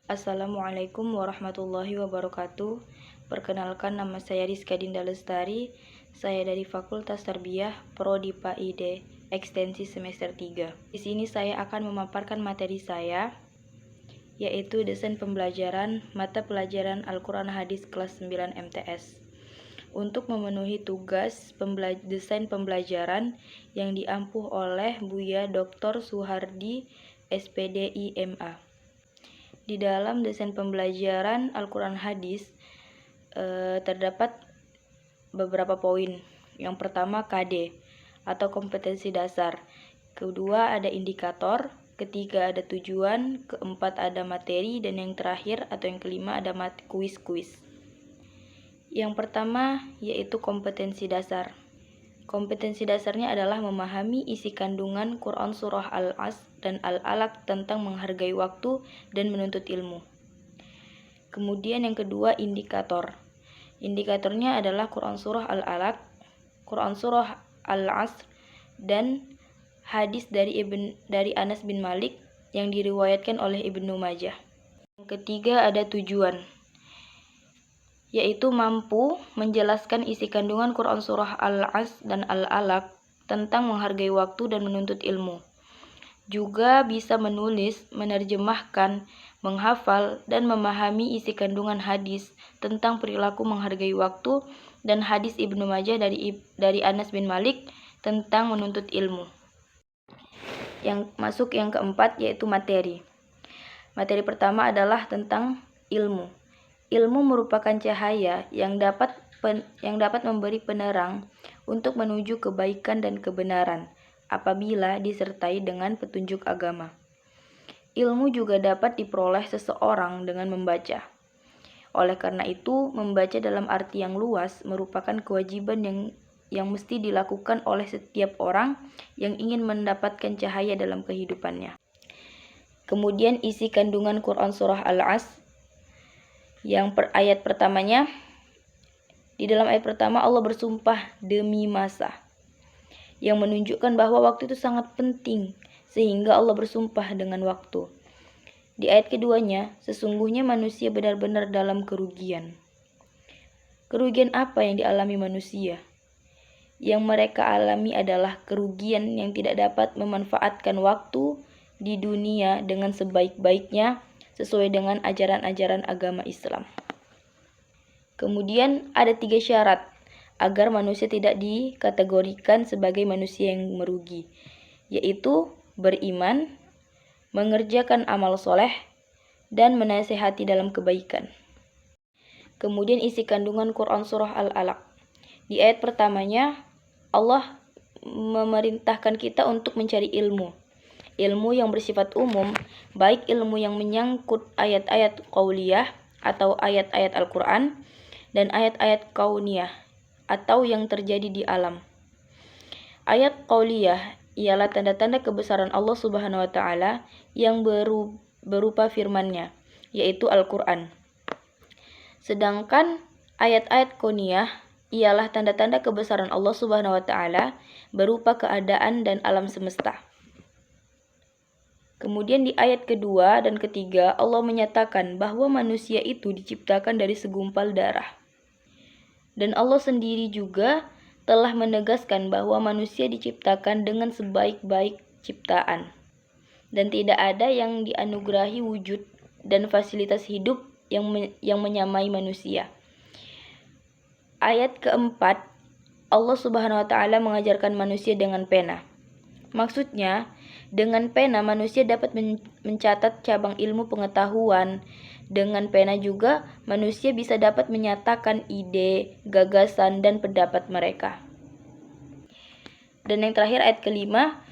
Assalamualaikum warahmatullahi wabarakatuh. Perkenalkan, nama saya Rizka Dinda Lestari. Saya dari Fakultas Tarbiyah Prodi PAID Ekstensi semester 3. Di sini saya akan memaparkan materi saya, yaitu desain pembelajaran mata pelajaran Al-Quran Hadis kelas 9 MTS. Untuk memenuhi tugas desain pembelajaran yang diampuh oleh Buya Dr. Suhardi SPDI MA. Di dalam desain pembelajaran Al-Quran Hadis terdapat beberapa poin. Yang pertama KD atau kompetensi dasar. Kedua ada indikator. Ketiga ada tujuan. Keempat ada materi. Dan yang terakhir atau yang kelima ada kuis-kuis. Yang pertama yaitu kompetensi dasar. Kompetensi dasarnya adalah memahami isi kandungan Quran Surah Al-Asr dan Al-Alaq tentang menghargai waktu dan menuntut ilmu. Kemudian yang kedua indikator. Indikatornya adalah Quran Surah Al-Alaq, Quran Surah Al-Asr, dan hadis dari Anas bin Malik yang diriwayatkan oleh Ibnu Majah. Yang ketiga ada tujuan, yaitu mampu menjelaskan isi kandungan Quran Surah Al-Asr dan Al-Alaq tentang menghargai waktu dan menuntut ilmu. Juga bisa menulis, menerjemahkan, menghafal, dan memahami isi kandungan hadis tentang perilaku menghargai waktu dan hadis Ibnu Majah dari Anas bin Malik tentang menuntut ilmu. Yang keempat yaitu materi. Materi pertama adalah tentang ilmu. Ilmu merupakan cahaya yang dapat memberi penerang untuk menuju kebaikan dan kebenaran apabila disertai dengan petunjuk agama. Ilmu juga dapat diperoleh seseorang dengan membaca. Oleh karena itu, membaca dalam arti yang luas merupakan kewajiban yang mesti dilakukan oleh setiap orang yang ingin mendapatkan cahaya dalam kehidupannya. Kemudian isi kandungan Quran Surah Al-Asr. Ayat pertamanya, di dalam ayat pertama Allah bersumpah demi masa, yang menunjukkan bahwa waktu itu sangat penting, sehingga Allah bersumpah dengan waktu. Di ayat keduanya, sesungguhnya manusia benar-benar dalam kerugian. Kerugian apa yang dialami manusia? Yang mereka alami adalah kerugian yang tidak dapat memanfaatkan waktu di dunia dengan sebaik-baiknya, sesuai dengan ajaran-ajaran agama Islam. Kemudian ada 3 syarat agar manusia tidak dikategorikan sebagai manusia yang merugi, yaitu beriman, mengerjakan amal soleh, dan menasehati dalam kebaikan. Kemudian isi kandungan Quran Surah Al-Alaq. Di ayat pertamanya, Allah memerintahkan kita untuk mencari ilmu. Ilmu yang bersifat umum, baik ilmu yang menyangkut ayat-ayat qauliyah atau ayat-ayat Al-Quran, dan ayat-ayat kauniyah atau yang terjadi di alam. Ayat qauliyah ialah tanda-tanda kebesaran Allah Subhanahu wa Ta'ala yang berupa firman-Nya, yaitu Al-Quran. Sedangkan ayat-ayat kauniyah ialah tanda-tanda kebesaran Allah Subhanahu wa Ta'ala berupa keadaan dan alam semesta. Kemudian di ayat kedua dan ketiga Allah menyatakan bahwa manusia itu diciptakan dari segumpal darah. Dan Allah sendiri juga telah menegaskan bahwa manusia diciptakan dengan sebaik-baik ciptaan. Dan tidak ada yang dianugerahi wujud dan fasilitas hidup yang menyamai manusia. Ayat keempat, Allah Subhanahu wa Ta'ala mengajarkan manusia dengan pena. Maksudnya, dengan pena manusia dapat mencatat cabang ilmu pengetahuan. Dengan pena juga manusia bisa dapat menyatakan ide, gagasan, dan pendapat mereka. Dan yang terakhir ayat kelima,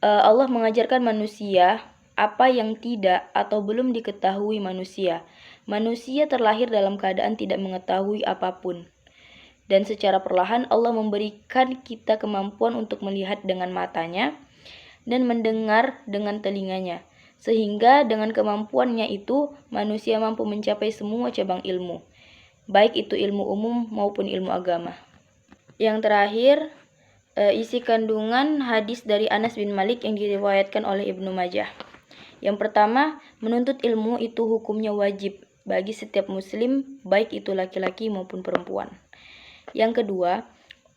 Allah mengajarkan manusia apa yang tidak atau belum diketahui manusia. Manusia terlahir dalam keadaan tidak mengetahui apapun. Dan secara perlahan Allah memberikan kita kemampuan untuk melihat dengan matanya dan mendengar dengan telinganya. Sehingga dengan kemampuannya itu manusia mampu mencapai semua cabang ilmu, baik itu ilmu umum maupun ilmu agama. Yang terakhir, isi kandungan hadis dari Anas bin Malik yang diriwayatkan oleh Ibnu Majah. Yang pertama, menuntut ilmu itu hukumnya wajib bagi setiap muslim, baik itu laki-laki maupun perempuan. Yang kedua,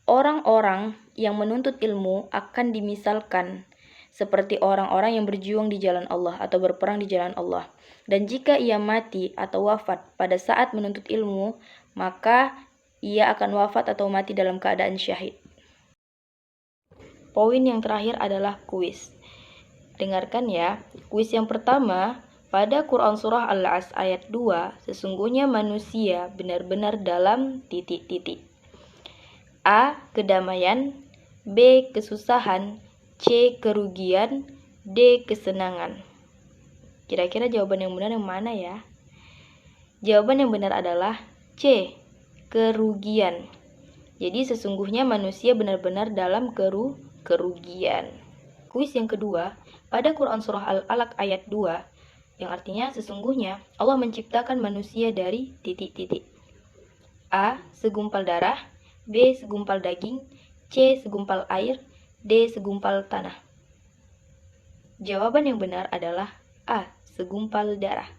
orang-orang yang menuntut ilmu akan dimisalkan seperti orang-orang yang berjuang di jalan Allah atau berperang di jalan Allah. Dan jika ia mati atau wafat pada saat menuntut ilmu, maka ia akan wafat atau mati dalam keadaan syahid. Poin yang terakhir adalah kuis. Dengarkan ya, kuis yang pertama, pada Quran Surah Al-As ayat 2, sesungguhnya manusia benar-benar dalam titik-titik. A. Kedamaian, B. Kesusahan, C. Kerugian, D. Kesenangan. Kira-kira jawaban yang benar yang mana ya? Jawaban yang benar adalah C. Kerugian. Jadi sesungguhnya manusia benar-benar dalam kerugian. Kuis yang kedua, pada Quran Surah Al-Alaq ayat 2, yang artinya sesungguhnya Allah menciptakan manusia dari titik-titik. A. Segumpal darah, B. Segumpal daging, C. Segumpal air, D. Segumpal tanah. Jawaban yang benar adalah A. Segumpal darah.